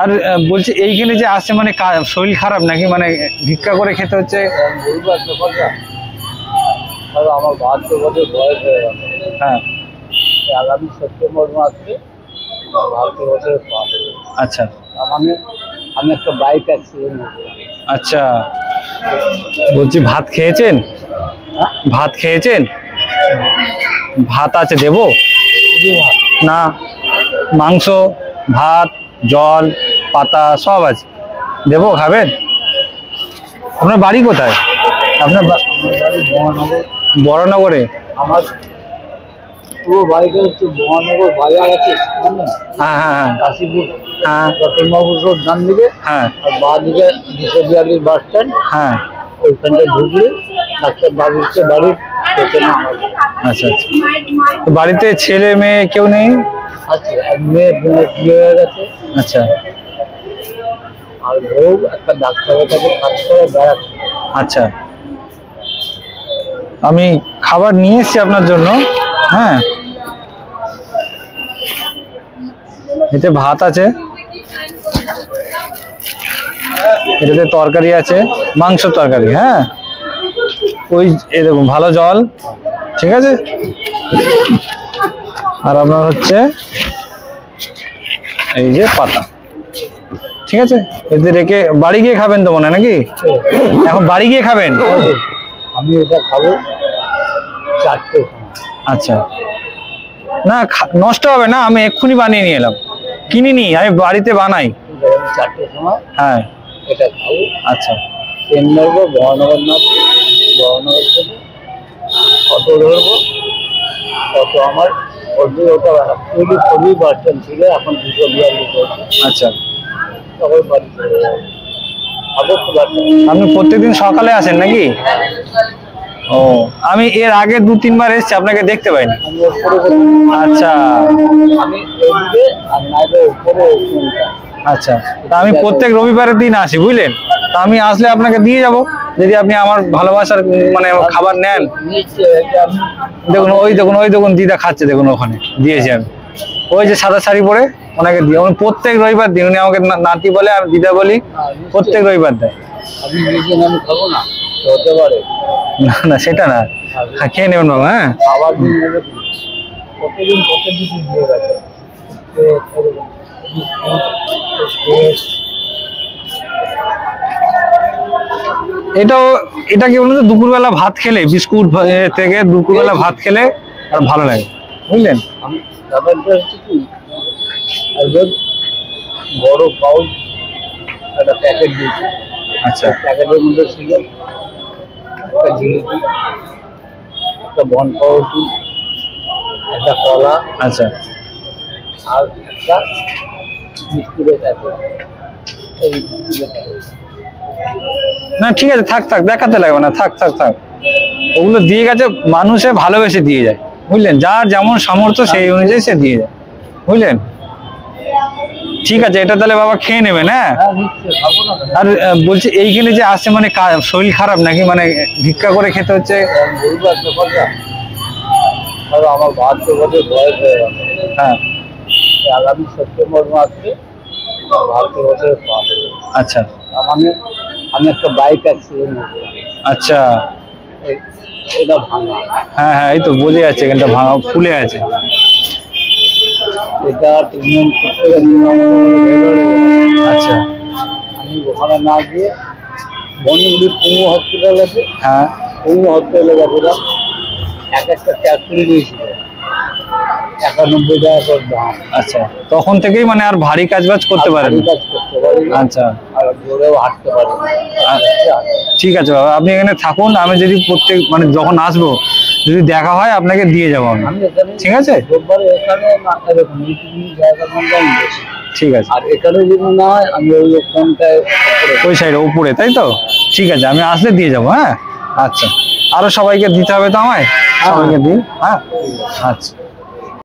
আর বলছি এইখানে যে আসছে মানে শরীর খারাপ নাকি, মানে ভিক্ষা করে খেতে হচ্ছে? আমার 72 বছর বয়স হয়ে গেল। হ্যাঁ, আগামী সেপ্টেম্বর মাসে 72 বছরের পা। আচ্ছা, আমি একটা বাইক অ্যাক্সিডেন্ট। আচ্ছা, বলছি ভাত খেয়েছেন? ভাত খেয়েছেন? ভাত আছে দেবো? না, মাংস, ভাত, জল, পাতা সব আছে, দেবো, খাবেন? আপনার বাড়ি কোথায়? আপনার বড়নগরে? আমার পুরো বাড়িটা হচ্ছে মহানগর বাজার আছে, হ্যাঁ হ্যাঁ হ্যাঁ, কাশীপুর, হ্যাঁ রতনবাবুর ডান দিকে, হ্যাঁ, আর বাঁ দিকে 242 বাস স্ট্যান্ড। হ্যাঁ, ওইখানটা ঢুকলে ডাক্তার বাবুকে বাড়ির পেছনে। আচ্ছা আচ্ছা। তো বাড়িতে ছেলে মেয়ে কেউ নেই? আছে, এক মেয়ে বিয়ে হয়ে গেছে। আচ্ছা আর বউ একটা ডাক্তারের কাছে কাজ করে বেড়াচ্ছে। আচ্ছা, আমি খাবার নিয়ে এসেছি আপনার জন্য। হ্যাঁ, এতে ভাত আছে, এটাতে তরকারি আছে, মাংস তরকারি। হ্যাঁ, ওই এই দেখুন ভালো জল, ঠিক আছে। আর আপনার হচ্ছে এই যে পাতা, ঠিক আছে। এতে রেখে বাড়ি গিয়ে খাবেন তো মনে হয় নাকি? এখন বাড়ি গিয়ে খাবেন? আমি এটা খাবো 4টে। আচ্ছা, না নষ্ট হবে না, আমি এক্ষুনি বানিয়ে নিয়ে এলাম, কিনিনি, আমি বাড়িতে বানাই। 4টের সময় হ্যাঁ, এটা খাবো। আচ্ছা, ট্রেন ধরবো, বহনগর নামবো, বহনগর থেকে অটো ধরবো। অটো আমার ওটা খুবই বাস স্ট্যান্ড ছিল, এখন 242 হয়েছে। আচ্ছা, তখন বাড়ি চলে যাবো। আপনি প্রত্যেকদিন সকালে আসেন নাকি? ও, আমি এর আগে 2-3 বার এসেছি, আপনাকে দেখতে পাইনি। আচ্ছা আচ্ছা, তা আমি প্রত্যেক রবিবারের দিন আসি, বুঝলেন? তা আমি আসলে আপনাকে দিয়ে যাব, যদি আপনি আমার ভালোবাসার মানে খাবার নেন। দেখুন ওই দেখুন দিদা খাচ্ছে, দেখুন ওখানে দিয়েছি আমি, ওই যে সাদা শাড়ি পরে ওনাকে দিয়ে। উনি প্রত্যেক রবিবার দিন, উনি আমাকে নাতি বলে, আমি দিদা বলি, প্রত্যেক রবিবার দেয়। আমি খাবো না, হতে পারে না না, সেটা না, খেয়ে নেবেন বাবা। হ্যাঁ, আবার প্রতিদিন দিয়ে গেছে। এটা কি বলুন তো, দুপুরবেলা ভাত খেলে, বিস্কুট থেকে দুপুরবেলা ভাত খেলে আর ভালো লাগে, বুঝলেন? ব্যাপারটা হচ্ছে কি, একজন বড় পাউচ একটা প্যাকেট দিয়েছে। আচ্ছা, প্যাকেটের মধ্যে ছিল একটা জিলিপি, একটা বন পাউরুটি, একটা কলা, আচ্ছা, আর একটা বিস্কুটের প্যাকেট। এই না ঠিক আছে, থাক থাক, দেখাতে লাগবে না, থাক থাক থাক, ওগুলো দিয়ে গেছে, মানুষে ভালোবেসে দিয়ে যায়, বুঝলেন? যার যেমন সামর্থ্য সেই অনুযায়ী সে দিয়ে যায়, বুঝলেন? ঠিক আছে, এটা তাহলে বাবা খেয়ে নেবেন। হ্যাঁ, আর বলছি এইখানে যে আসছে মানে শরীর খারাপ নাকি, মানে ভিক্ষা করে খেতে হচ্ছে? আমার 72 বছর বয়স হয়ে গেল। হ্যাঁ, আগামী সেপ্টেম্বর মাসে 72 বছরের পা। আচ্ছা, আমি একটা বাইক অ্যাক্সিডেন্ট। আচ্ছা, এটা ভাঙা। হ্যাঁ হ্যাঁ, এই তো বোঝা যাচ্ছে, এখানটা ভাঙা, ফুলে আছে। এটা ট্রিটমেন্ট করতে গেলে আচ্ছা, আমি ওখানে না গিয়ে বনগুলি পঙ্গু হসপিটাল আছে, হ্যাঁ, পঙ্গু হসপিটালে গেছিলাম। একটা ক্যাপসুল দিয়েছিল 91 টাকা করে দাম। আচ্ছা, তখন থেকেই মানে আর ভারী কাজ বাজ করতে পারেন? আচ্ছা, আর জোরেও হাঁটতে পারি। ঠিক আছে বাবা, আপনি এখানে থাকুন, আমি যদি প্রত্যেক মানে যখন আসবো যদি দেখা হয় আপনাকে দিয়ে যাবো আমি, ঠিক আছে? ঠিক আছে, আর এখানে যদি না হয় আমি ওই ওখানটায় ওই সাইডে উপরে, তাই তো? ঠিক আছে, আমি আসলে দিয়ে যাবো। হ্যাঁ, আচ্ছা, আরো সবাইকে দিতে হবে তো আমায়, সবাইকে দিন। হ্যাঁ, আচ্ছা।